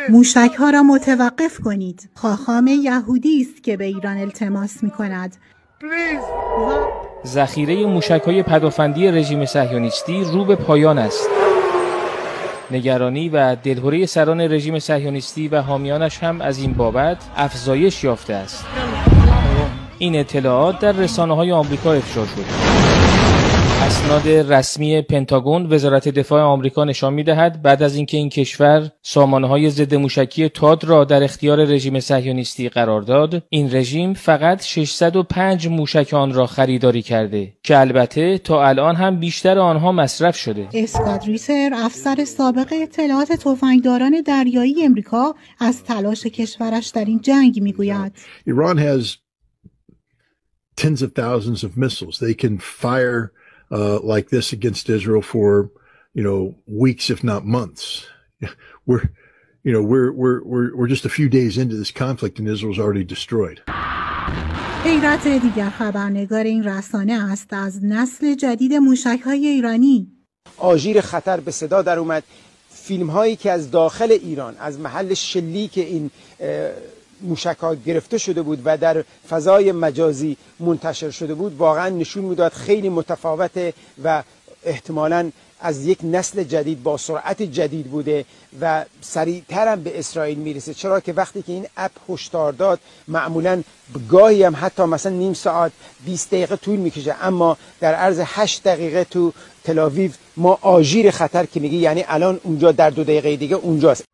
موشک‌ها را متوقف کنید. خاخام یهودی است که به ایران التماس می‌کند. ذخیره موشک‌های پدافندی رژیم صهیونیستی رو به پایان است. نگرانی و دلهره سران رژیم صهیونیستی و حامیانش هم از این بابت افزایش یافته است. این اطلاعات در رسانه‌های آمریکا افشا شد. اسناد رسمی پنتاگون وزارت دفاع آمریکا نشان می‌دهد بعد از اینکه این کشور سامانه‌های ضد موشکی تاد را در اختیار رژیم صهیونیستی قرار داد، این رژیم فقط 605 موشک آن را خریداری کرده که البته تا الان هم بیشتر آنها مصرف شده. اسکات ریتر، افسر سابق اطلاعات تفنگداران دریایی امریکا، از تلاش کشورش در این جنگ می‌گوید. Iran has tens of thousands of missiles. They can fire like this against Israel for, weeks, if not months. We're just a few days into this conflict and Israel's already destroyed. حیرت دیگر خبرنگار این رسانه است از نسل جدید موشک‌های ایرانی. آژیر خطر به صدا در اومد. فیلم هایی که از داخل ایران از محل شلیک این موشک‌ها گرفته شده بود و در فضای مجازی منتشر شده بود واقعا نشون میداد خیلی متفاوته و احتمالاً از یک نسل جدید با سرعت جدید بوده و سریعتر هم به اسرائیل میرسه، چرا که وقتی که این اپ هشدار داد معمولاً گاهی هم حتی مثلا نیم ساعت 20 دقیقه طول میکشه، اما در عرض 8 دقیقه تو تل آویو ما آژیر خطر که میگه یعنی الان اونجا در 2 دقیقه دیگه اونجاست.